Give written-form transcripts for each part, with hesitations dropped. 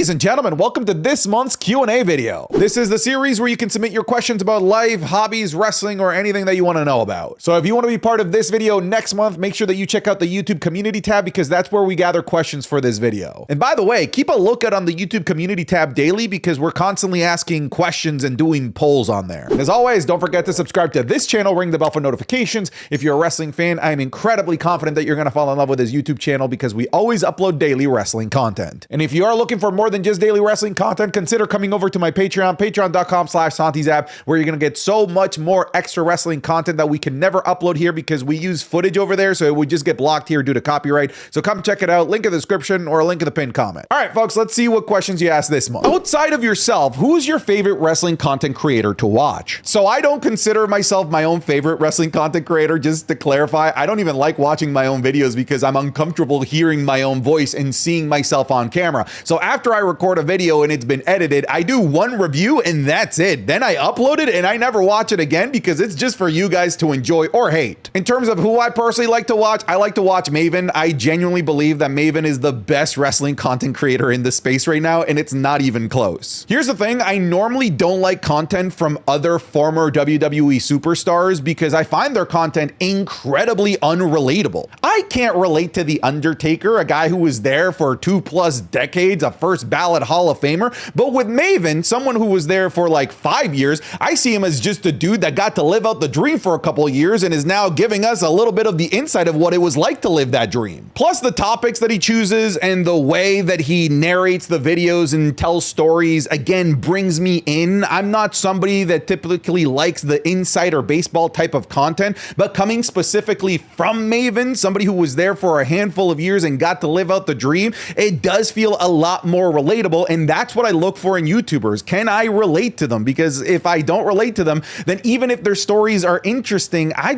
Ladies and gentlemen, welcome to this month's Q&A video. This is the series where you can submit your questions about life, hobbies, wrestling, or anything that you want to know about. So if you want to be part of this video next month, make sure that you check out the YouTube community tab because that's where we gather questions for this video. And by the way, keep a lookout on the YouTube community tab daily because we're constantly asking questions and doing polls on there. And as always, don't forget to subscribe to this channel, ring the bell for notifications. If you're a wrestling fan, I'm incredibly confident that you're going to fall in love with this YouTube channel because we always upload daily wrestling content. And if you are looking for more than just daily wrestling content, consider coming over to my Patreon, patreon.com/SantiZap, where you're going to get so much more extra wrestling content that we can never upload here because we use footage over there, so it would just get blocked here due to copyright. So come check it out, link in the description or a link in the pinned comment. All right, folks, let's see what questions you asked this month. Outside of yourself, who's your favorite wrestling content creator to watch? So I don't consider myself my own favorite wrestling content creator, just to clarify. I don't even like watching my own videos because I'm uncomfortable hearing my own voice and seeing myself on camera. So after I record a video and it's been edited, I do one review and that's it. Then I upload it and I never watch it again because it's just for you guys to enjoy or hate. In terms of who I personally like to watch, I like to watch Maven. I genuinely believe that Maven is the best wrestling content creator in this space right now, and it's not even close. Here's the thing, I normally don't like content from other former WWE superstars because I find their content incredibly unrelatable. I can't relate to The Undertaker, a guy who was there for 2+ decades, a first ballot Hall of Famer, but with Maven, someone who was there for like 5 years, I see him as just a dude that got to live out the dream for a couple of years and is now giving us a little bit of the insight of what it was like to live that dream. Plus the topics that he chooses and the way that he narrates the videos and tells stories, again, brings me in. I'm not somebody that typically likes the insider baseball type of content, but coming specifically from Maven, somebody who was there for a handful of years and got to live out the dream, it does feel a lot more relatable, and that's what I look for in YouTubers. Can I relate to them? Because if I don't relate to them, then even if their stories are interesting, I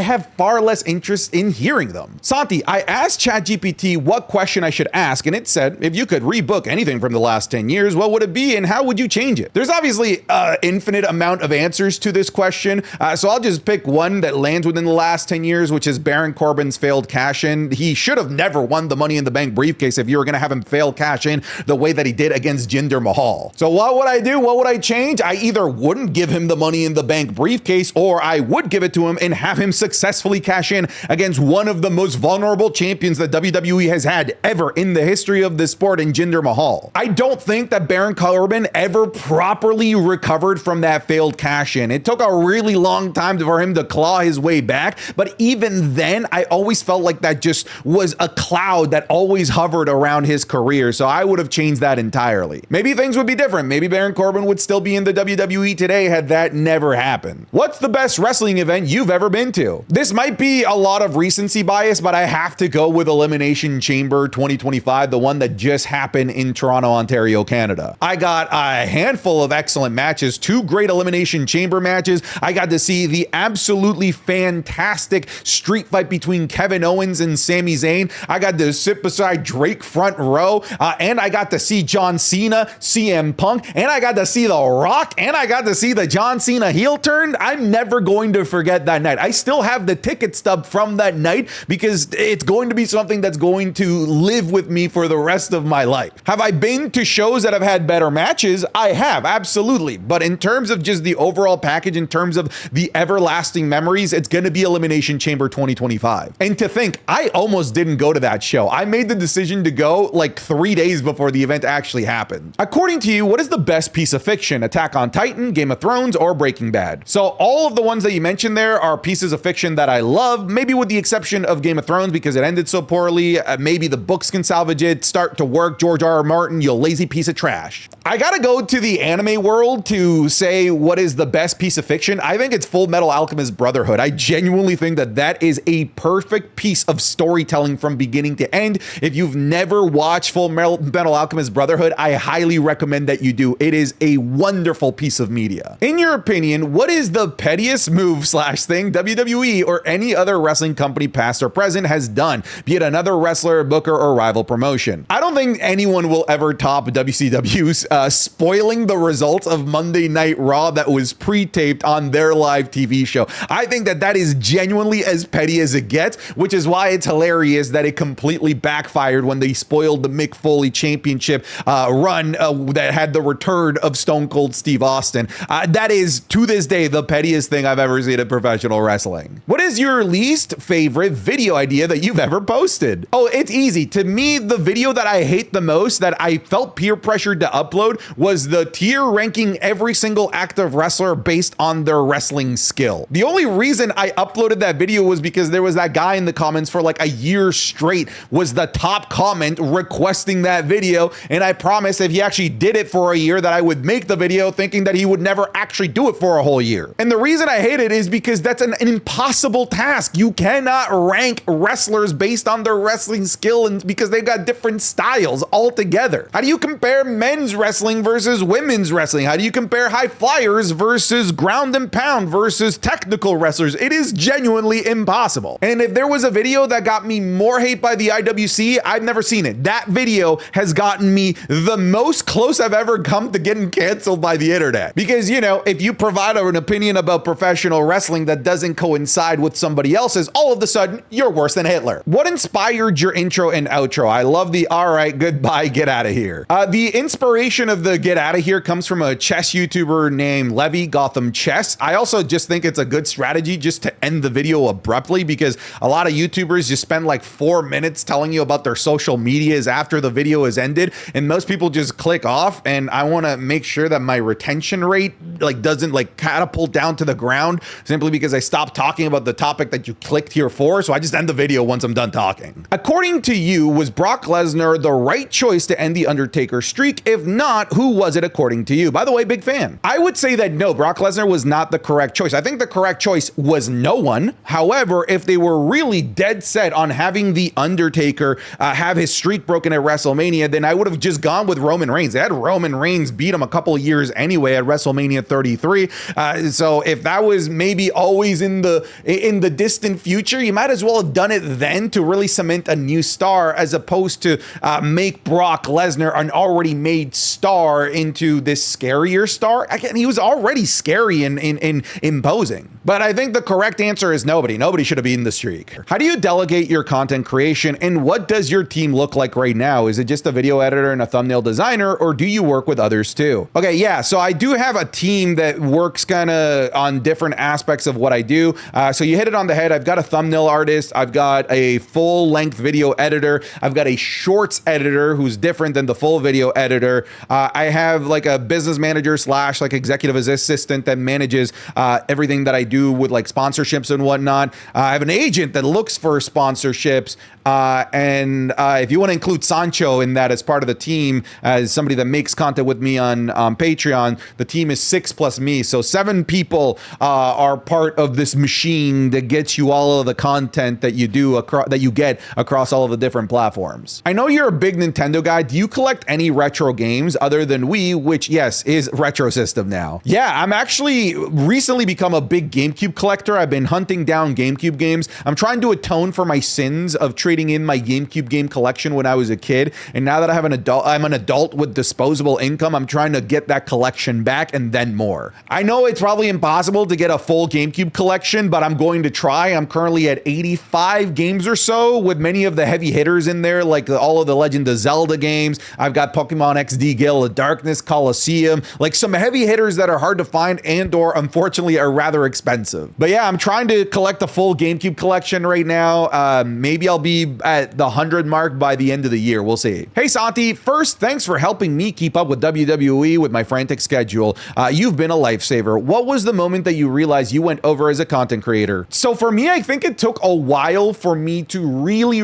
have far less interest in hearing them. Santi, I asked ChatGPT what question I should ask, and it said, if you could rebook anything from the last 10 years, what would it be and how would you change it? There's obviously an infinite amount of answers to this question, so I'll just pick one that lands within the last 10 years, which is Baron Corbin's failed cash-in. He should have never won the Money in the Bank briefcase if you were going to have him fail cash in the way that he did against Jinder Mahal. So what would I do? What would I change? I either wouldn't give him the Money in the Bank briefcase, or I would give it to him and have him successfully cash in against one of the most vulnerable champions that WWE has had ever in the history of this sport in Jinder Mahal. I don't think that Baron Corbin ever properly recovered from that failed cash in. It took a really long time for him to claw his way back, but even then, I always felt like that just was a cloud that always hovered around his career, so I would have changed that entirely. Maybe things would be different. Maybe Baron Corbin would still be in the WWE today had that never happened. What's the best wrestling event you've ever been to? This might be a lot of recency bias, but I have to go with Elimination Chamber 2025, the one that just happened in Toronto, Ontario, Canada. I got a handful of excellent matches, 2 great Elimination Chamber matches. I got to see the absolutely fantastic street fight between Kevin Owens and Sami Zayn. I got to sit beside Drake front row, and I got to see John Cena, CM Punk, and I got to see The Rock, and I got to see the John Cena heel turn. I'm never going to forget that night. I still have the ticket stub from that night because it's going to be something that's going to live with me for the rest of my life. Have I been to shows that have had better matches? I have, absolutely. But in terms of just the overall package, in terms of the everlasting memories, it's going to be Elimination Chamber 2025. And to think, I almost didn't go to that show. I made the decision to go like 3 days before the event actually happened. According to you, what is the best piece of fiction? Attack on Titan, Game of Thrones, or Breaking Bad? So all of the ones that you mentioned there are pieces of fiction that I love, maybe with the exception of Game of Thrones because it ended so poorly. Maybe the books can salvage it. Start to work, George R.R. Martin, you lazy piece of trash. I gotta go to the anime world to say what is the best piece of fiction. I think it's Full Metal Alchemist Brotherhood. I genuinely think that that is a perfect piece of storytelling from beginning to end. If you've never watched Full Metal Alchemist Brotherhood, I highly recommend that you do. It is a wonderful piece of media. In your opinion, what is the pettiest move / thing WWE or any other wrestling company past or present has done, be it another wrestler, booker, or rival promotion? I don't think anyone will ever top WCW's spoiling the results of Monday Night Raw that was pre-taped on their live TV show. I think that that is genuinely as petty as it gets, which is why it's hilarious that it completely backfired when they spoiled the Mick Foley championship championship run that had the return of Stone Cold Steve Austin. That is, to this day, the pettiest thing I've ever seen in professional wrestling. What is your least favorite video idea that you've ever posted? Oh, it's easy. To me, the video that I hate the most, that I felt peer pressured to upload, was the tier ranking every single active wrestler based on their wrestling skill. The only reason I uploaded that video was because there was that guy in the comments for like a year straight, was the top comment requesting that video, and I promised if he actually did it for a year that I would make the video, thinking that he would never actually do it for a whole year. And the reason I hate it is because that's an impossible task. You cannot rank wrestlers based on their wrestling skill, and because they've got different styles altogether. How do you compare men's wrestling versus women's wrestling? How do you compare high flyers versus ground and pound versus technical wrestlers? It is genuinely impossible. And if there was a video that got me more hate by the IWC, I've never seen it. That video has gotten me the most close I've ever come to getting canceled by the internet. Because, you know, if you provide an opinion about professional wrestling that doesn't coincide with somebody else's, all of a sudden you're worse than Hitler. What inspired your intro and outro? I love the all right, goodbye, get out of here. The inspiration of the get out of here comes from a chess YouTuber named Levy Gotham Chess. I also just think it's a good strategy just to end the video abruptly, because a lot of YouTubers just spend like 4 minutes telling you about their social medias after the video is ended, and most people just click off, and I want to make sure that my retention rate doesn't catapult down to the ground simply because I stopped talking about the topic that you clicked here for, so I just end the video once I'm done talking. According to you, was Brock Lesnar the right choice to end the Undertaker streak? If not, who was it according to you? By the way, big fan. I would say that no, Brock Lesnar was not the correct choice. I think the correct choice was no one. However, if they were really dead set on having the Undertaker have his streak broken at WrestleMania, then I would have just gone with Roman Reigns. They had Roman Reigns beat him a couple of years anyway at WrestleMania 33. So if that was maybe always in the distant future, you might as well have done it then to really cement a new star, as opposed to make Brock Lesnar an already made star into this scarier star. Again, he was already scary and imposing. But I think the correct answer is nobody. Nobody should have been the streak. How do you delegate your content creation, and what does your team look like right now? Is it just a video editor and a thumbnail designer, or do you work with others too? Okay, yeah, so I do have a team that works kind of on different aspects of what I do. So you hit it on the head. I've got a thumbnail artist. I've got a full length video editor. I've got a shorts editor who's different than the full video editor. I have like a business manager slash executive assistant that manages everything that I do with sponsorships and whatnot. I have an agent that looks for sponsorships. And if you want to include Sancho in that as part of the team, as somebody that makes content with me on Patreon, the team is 6 plus me. So 7 people are part of this machine that gets you all of the content that you do that you get across all of the different platforms. I know you're a big Nintendo guy. Do you collect any retro games other than Wii, which yes, is retro system now? Yeah, I'm actually recently become a big GameCube collector. I've been hunting down GameCube games. I'm trying to atone for my sins of trading in my GameCube game collection when I was a kid. And now that I'm an adult with disposable income, I'm trying to get that collection back and then more. I know it's probably impossible to get a full GameCube collection, but I'm going to try. I'm currently at 85 games or so, with many of the heavy hitters in there, like all of the Legend of Zelda games. I've got Pokemon XD Gale of Darkness, Colosseum, like some heavy hitters that are hard to find and or unfortunately are rather expensive. But yeah, I'm trying to collect a full GameCube collection right now. Maybe I'll be at the 100 mark by the end of the year. We'll see. Hey Santi, first, thanks for helping me keep up with WWE with my frantic schedule. You've been a lifesaver. What was the moment that you realized you went over as a content creator? So for me, I think it took a while for me to really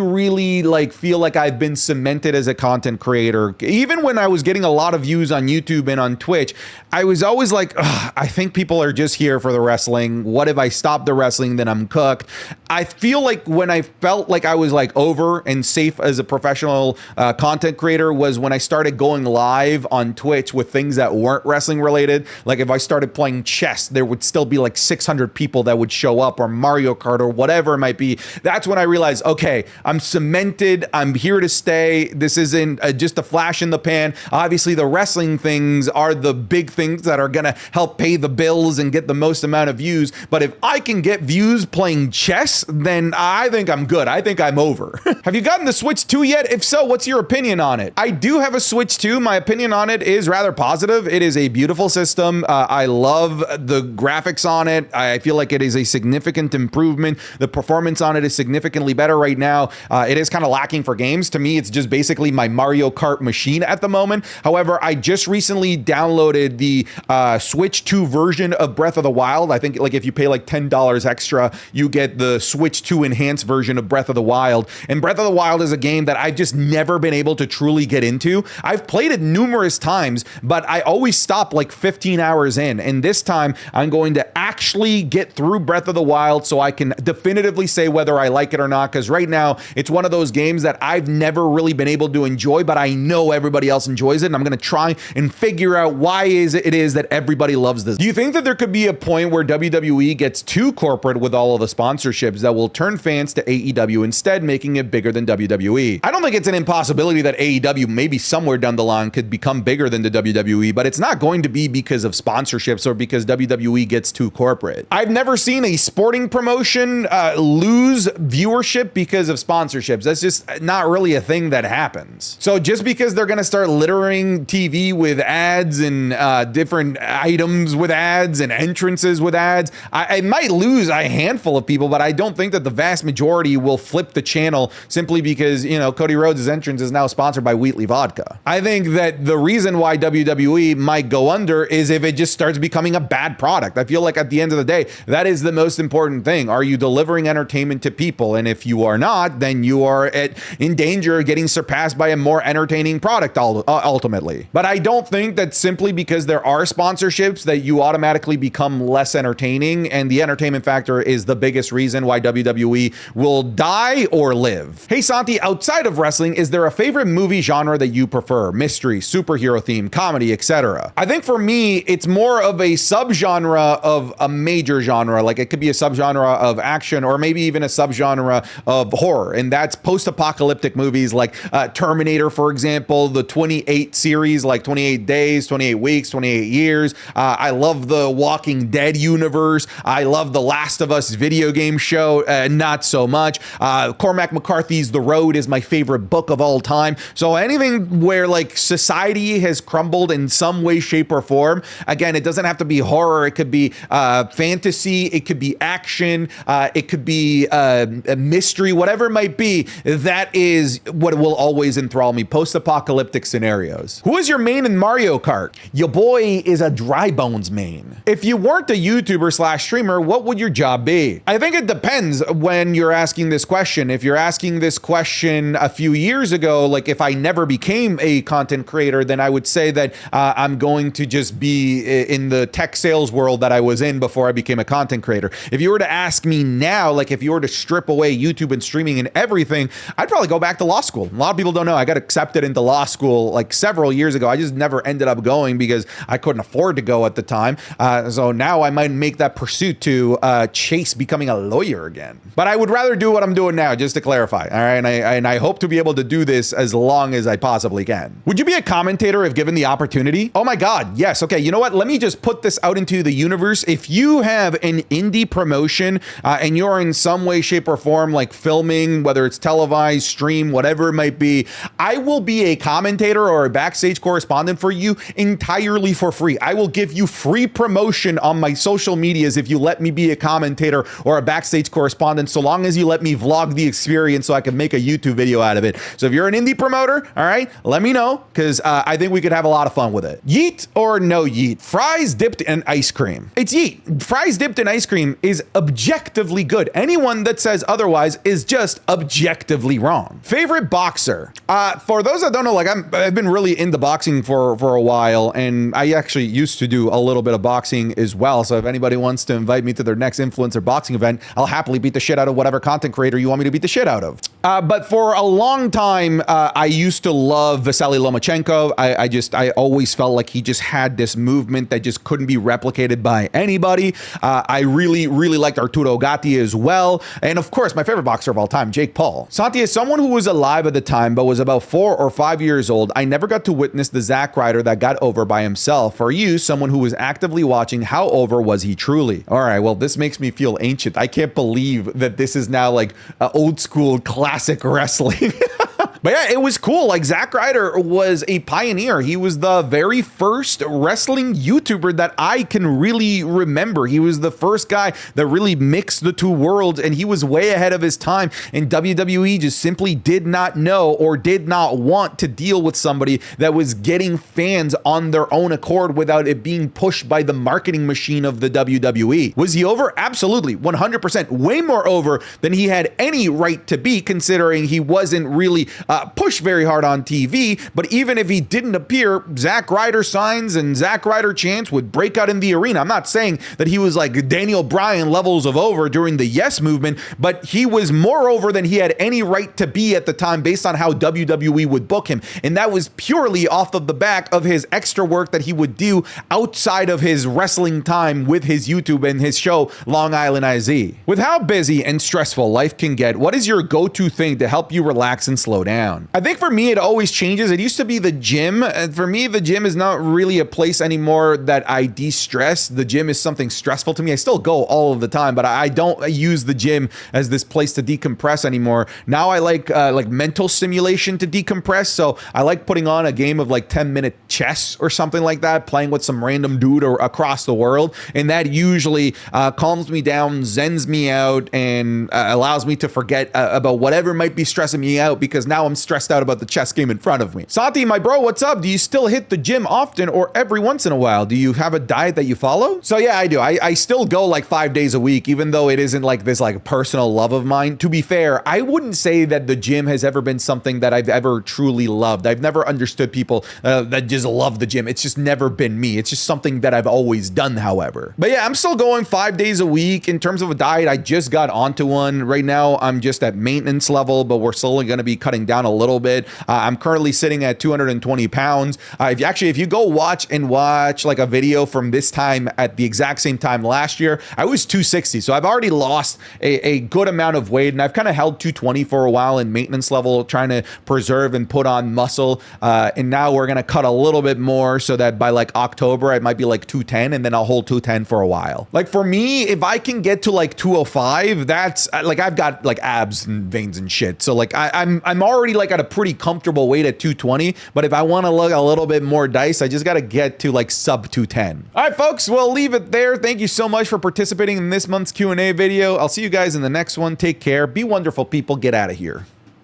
feel like I've been cemented as a content creator. Even when I was getting a lot of views on YouTube and on Twitch, I was always like, I think people are just here for the wrestling. What if I stop the wrestling, then I'm cooked? I feel like when I felt like I was over and safe as a professional content creator was when I started going live on Twitch with things that weren't wrestling related. Like if I started playing chess, there would still be 600 people that would show up, or Mario Kart or whatever it might be. That's when I realized, okay, I'm cemented. I'm here to stay. This isn't just a flash in the pan. Obviously, the wrestling things are the big things that are going to help pay the bills and get the most amount of views. But if I can get views playing chess, then I think I'm good. I think I'm over. Have you gotten the Switch 2 yet? If so, what's your opinion on it? it. I do have a Switch 2. My opinion on it is rather positive. It is a beautiful system. I love the graphics on it. I feel like it is a significant improvement. The performance on it is significantly better right now. It is kind of lacking for games. To me, it's just basically my Mario Kart machine at the moment. However, I just recently downloaded the Switch 2 version of Breath of the Wild. I think like if you pay like $10 extra, you get the Switch 2 enhanced version of Breath of the Wild. And Breath of the Wild is a game that I've just never been able to truly get into. I've played it numerous times, but I always stop like 15 hours in. And this time I'm going to actually get through Breath of the Wild so I can definitively say whether I like it or not. Because right now it's one of those games that I've never really been able to enjoy, but I know everybody else enjoys it. And I'm going to try and figure out why it is that everybody loves this. Do you think that there could be a point where WWE gets too corporate with all of the sponsorships that will turn fans to AEW instead, making it bigger than WWE? I don't think it's an impossibility that AEW maybe somewhere down the line could become bigger than the WWE, but it's not going to be because of sponsorships or because WWE gets too corporate. I've never seen a sporting promotion lose viewership because of sponsorships. That's just not really a thing that happens. So just because they're going to start littering TV with ads and different items with ads and entrances with ads, I might lose a handful of people, but I don't think that the vast majority will flip the channel simply because, you know, Cody Rhodes' entrance is now sponsored by Wheatley Vodka. I think that the reason why WWE might go under is if it just starts becoming a bad product. I feel like at the end of the day, that is the most important thing. Are you delivering entertainment to people? And if you are not, then you are in danger of getting surpassed by a more entertaining product ultimately. But I don't think that simply because there are sponsorships that you automatically become less entertaining, and the entertainment factor is the biggest reason why WWE will die or live. Hey Santi, outside of wrestling, is there a favorite movie genre that you prefer? Mystery, superhero theme, comedy, etc. I think for me, it's more of a subgenre of a major genre. Like it could be a subgenre of action or maybe even a subgenre of horror. And that's post-apocalyptic movies like Terminator, for example, the 28 series, like 28 days, 28 weeks, 28 years. I love the Walking Dead universe. I love the Last of Us video game show, not so much. Cormac McCarthy's The Road is my favorite book of all time. So anything where like society has crumbled in some way, shape, or form. Again, it doesn't have to be horror. It could be fantasy. It could be action. It could be a mystery, whatever it might be. That is what will always enthrall me. Post-apocalyptic scenarios. Who is your main in Mario Kart? Your boy is a dry bones main. If you weren't a YouTuber / streamer, what would your job be? I think it depends when you're asking this question. If you're asking this question a few years ago, like if I never became a content creator, then I would say that I'm going to just be in the tech sales world that I was in before I became a content creator. If you were to ask me now, like if you were to strip away YouTube and streaming and everything, I'd probably go back to law school. A lot of people don't know I got accepted into law school like several years ago. I just never ended up going because I couldn't afford to go at the time. So now I might make that pursuit to chase becoming a lawyer again. But I would rather do what I'm doing now, just to clarify. All right. And I hope to be able to do this as long as I possibly can. Would you be a commentator if given the opportunity? Oh my God. Yes. Okay. You know what? Let me just put this out into the universe. If you have an indie promotion and you're in some way, shape, or form like filming, whether it's televised, stream, whatever it might be, I will be a commentator or a backstage correspondent for you entirely for free. I will give you free promotion on my social medias if you let me be a commentator or a backstage correspondent, so long as you let me vlog the experience so I can make a YouTube video out of it. So if you're an indie promoter, all right, let me know, because I think we could have a lot of fun with it. Yeet or no yeet? Fries dipped in ice cream. It's yeet. Fries dipped in ice cream is objectively good. Anyone that says otherwise is just objectively wrong. Favorite boxer? For those that don't know, like I've been really into boxing for a while, and I actually used to do a little bit of boxing as well. So if anybody wants to invite me to their next influencer boxing event, I'll happily beat the shit out of whatever content creator you want me to beat the shit out of. But for a long time, I used to love Vasily Lomachenko. I always felt like he just had this movement that just couldn't be replicated by anybody. I really liked Arturo Gatti as well. And of course, my favorite boxer of all time, Jake Paul. Santi, as someone who was alive at the time, but was about 4 or 5 years old, I never got to witness the Zack Ryder that got over by himself. For you, someone who was actively watching, how over was he truly? All right, well, this makes me feel ancient. I can't believe that this is now like old school classic wrestling. But yeah, it was cool. Like, Zack Ryder was a pioneer. He was the very first wrestling YouTuber that I can really remember. He was the first guy that really mixed the two worlds, and he was way ahead of his time. And WWE just simply did not know or did not want to deal with somebody that was getting fans on their own accord without it being pushed by the marketing machine of the WWE. Was he over? Absolutely, 100%. Way more over than he had any right to be, considering he wasn't really pushed very hard on TV. But even if he didn't appear, Zack Ryder signs and Zack Ryder chants would break out in the arena. I'm not saying that he was like Daniel Bryan levels of over during the Yes movement, but he was more over than he had any right to be at the time based on how WWE would book him. And that was purely off of the back of his extra work that he would do outside of his wrestling time with his YouTube and his show Long Island IZ. With how busy and stressful life can get, what is your go-to thing to help you relax and slow down? I think for me, it always changes. It used to be the gym. And for me, the gym is not really a place anymore that I de-stress. The gym is something stressful to me. I still go all of the time, but I don't use the gym as this place to decompress anymore. Now I like mental stimulation to decompress. So I like putting on a game of like 10-minute chess or something like that, playing with some random dude or across the world. And that usually calms me down, zens me out, and allows me to forget about whatever might be stressing me out, because now I'm stressed out about the chess game in front of me. Santi, my bro, what's up? Do you still hit the gym often or every once in a while? Do you have a diet that you follow? So yeah, I do. I still go like 5 days a week, even though it isn't like this like personal love of mine. To be fair, I wouldn't say that the gym has ever been something that I've ever truly loved. I've never understood people that just love the gym. It's just never been me. It's just something that I've always done, however. But yeah, I'm still going 5 days a week. In terms of a diet, I just got onto one. Right now, I'm just at maintenance level, but we're slowly going to be cutting down a little bit. I'm currently sitting at 220 pounds. If you go watch like a video from this time at the exact same time last year, I was 260. So I've already lost a good amount of weight, and I've kind of held 220 for a while in maintenance level, trying to preserve and put on muscle. And now we're going to cut a little bit more so that by like October, it might be like 210, and then I'll hold 210 for a while. Like for me, if I can get to like 205, that's like, I've got like abs and veins and shit. So like I'm already like at a pretty comfortable weight at 220, but if I want to look a little bit more dice, I just got to get to like sub 210. All right, folks, we'll leave it there. Thank you so much for participating in this month's Q&A video. I'll see you guys in the next one. Take care. Be wonderful, people. Get out of here.